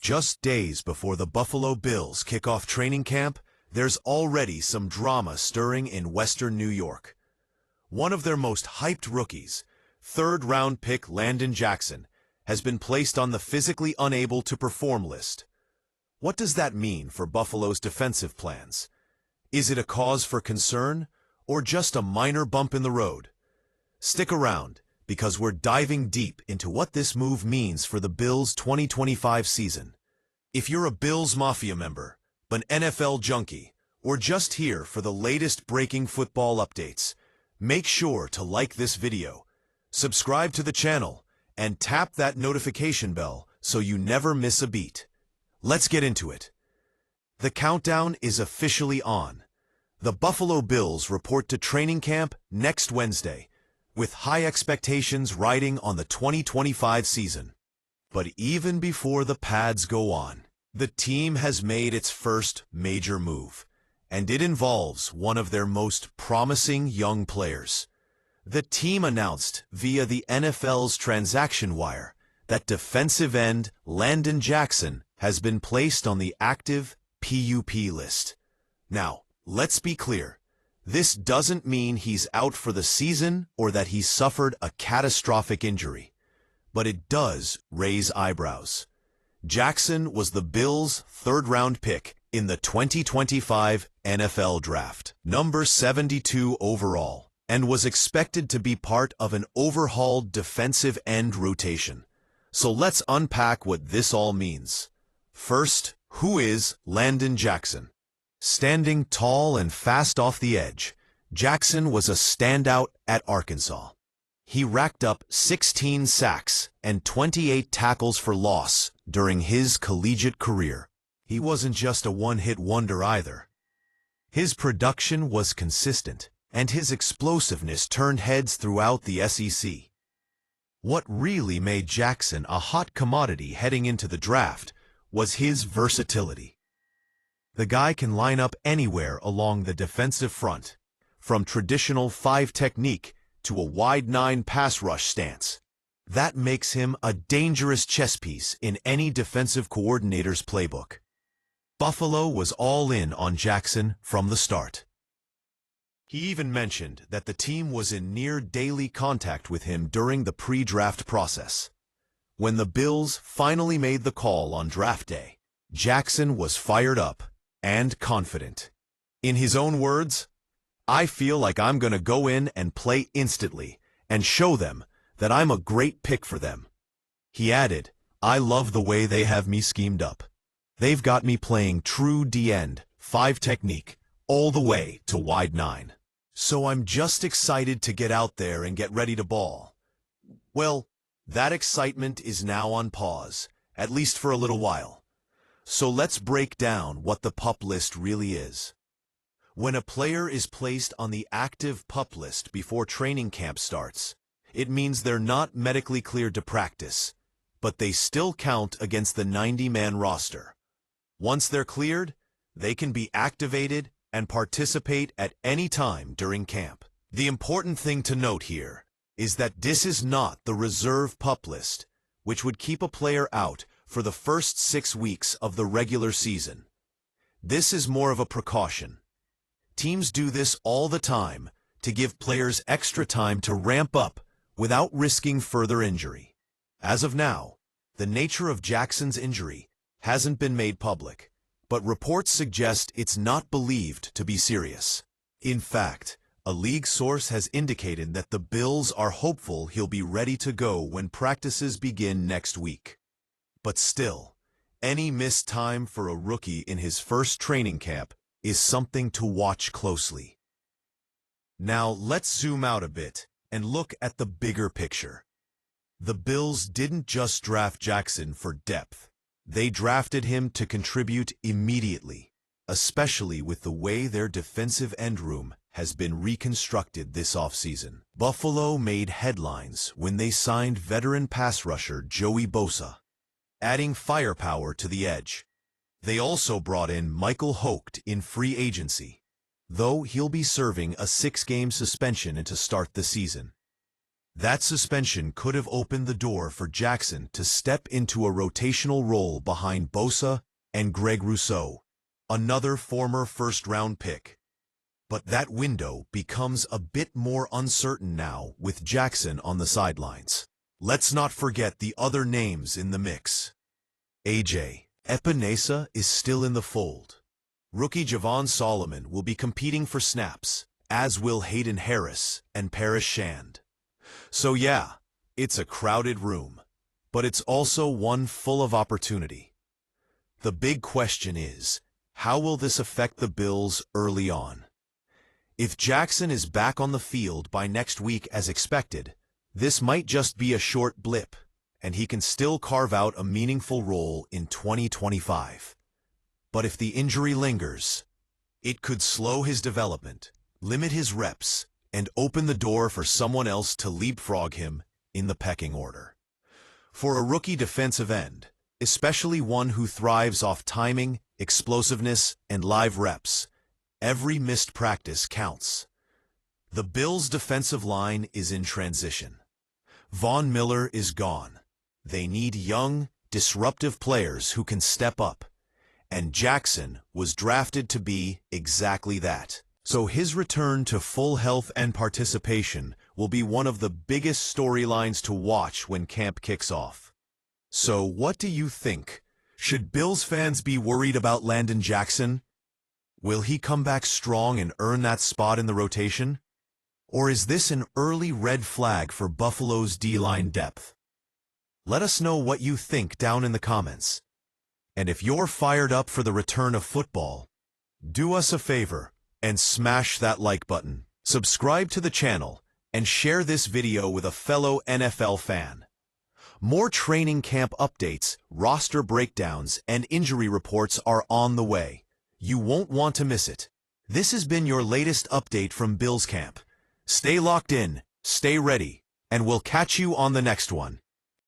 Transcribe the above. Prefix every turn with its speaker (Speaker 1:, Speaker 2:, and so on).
Speaker 1: Just days before the Buffalo Bills kick off training camp, there's already some drama stirring in Western New York. One of their most hyped rookies, third-round pick Landon Jackson, has been placed on the physically unable to perform list. What does that mean for Buffalo's defensive plans? Is it a cause for concern, or just a minor bump in the road? Stick around, because we're diving deep into what this move means for the Bills' 2025 season. If you're a Bills Mafia member, an NFL junkie, or just here for the latest breaking football updates, make sure to like this video, subscribe to the channel, and tap that notification bell so you never miss a beat. Let's get into it. The countdown is officially on. The Buffalo Bills report to training camp next Wednesday, with high expectations riding on the 2025 season. But even before the pads go on, the team has made its first major move, and it involves one of their most promising young players. The team announced via the NFL's transaction wire that defensive end Landon Jackson has been placed on the active PUP list. Now, let's be clear. This doesn't mean he's out for the season or that he suffered a catastrophic injury, but it does raise eyebrows. Jackson was the Bills' third-round pick in the 2025 NFL Draft, number 72 overall, and was expected to be part of an overhauled defensive end rotation. So let's unpack what this all means. First, who is Landon Jackson? Standing tall and fast off the edge, Jackson was a standout at Arkansas. He racked up 16 sacks and 28 tackles for loss during his collegiate career. He wasn't just a one-hit wonder either. His production was consistent, and his explosiveness turned heads throughout the SEC. What really made Jackson a hot commodity heading into the draft was his versatility. The guy can line up anywhere along the defensive front, from traditional 5 technique to a wide 9 pass rush stance. That makes him a dangerous chess piece in any defensive coordinator's playbook. Buffalo was all in on Jackson from the start. He even mentioned that the team was in near daily contact with him during the pre-draft process. When the Bills finally made the call on draft day, Jackson was fired up and confident. In his own words, "I feel like I'm going to go in and play instantly and show them that I'm a great pick for them." He added, "I love the way they have me schemed up. They've got me playing true D-end, 5 technique, all the way to wide 9. So I'm just excited to get out there and get ready to ball." Well, that excitement is now on pause, at least for a little while. So let's break down what the PUP list really is. When a player is placed on the active PUP list before training camp starts, it means they're not medically cleared to practice, but they still count against the 90-man roster. Once they're cleared, they can be activated and participate at any time during camp. The important thing to note here is that this is not the reserve PUP list, which would keep a player out for the first 6 weeks of the regular season. This is more of a precaution. Teams do this all the time to give players extra time to ramp up without risking further injury. As of now, the nature of Jackson's injury hasn't been made public, but reports suggest it's not believed to be serious. In fact, a league source has indicated that the Bills are hopeful he'll be ready to go when practices begin next week. But still, any missed time for a rookie in his first training camp is something to watch closely. Now let's zoom out a bit and look at the bigger picture. The Bills didn't just draft Jackson for depth. They drafted him to contribute immediately, especially with the way their defensive end room has been reconstructed this offseason. Buffalo made headlines when they signed veteran pass rusher Joey Bosa, adding firepower to the edge. They also brought in Hoecht in free agency, though he'll be serving a 6-game suspension to start the season. That suspension could have opened the door for Jackson to step into a rotational role behind Bosa and Rousseau, another former first-round pick. But that window becomes a bit more uncertain now with Jackson on the sidelines. Let's not forget the other names in the mix. Epenesa is still in the fold. Rookie Javon Solomon will be competing for snaps, as will Hayden Harris and Paris Shand. So yeah, it's a crowded room, but it's also one full of opportunity. The big question is, how will this affect the Bills early on? If Jackson is back on the field by next week as expected, this might just be a short blip, and he can still carve out a meaningful role in 2025. But if the injury lingers, it could slow his development, limit his reps, and open the door for someone else to leapfrog him in the pecking order. For a rookie defensive end, especially one who thrives off timing, explosiveness, and live reps, every missed practice counts. The Bills' defensive line is in transition. Von Miller is gone. They need young, disruptive players who can step up. And Jackson was drafted to be exactly that. So his return to full health and participation will be one of the biggest storylines to watch when camp kicks off. So what do you think? Should Bills fans be worried about Landon Jackson? Will he come back strong and earn that spot in the rotation? Or is this an early red flag for Buffalo's D-line depth? Let us know what you think down in the comments. And if you're fired up for the return of football, do us a favor and smash that like button, subscribe to the channel, and share this video with a fellow NFL fan. More training camp updates, roster breakdowns, and injury reports are on the way. You won't want to miss it. This has been your latest update from Bills Camp. Stay locked in, stay ready, and we'll catch you on the next one.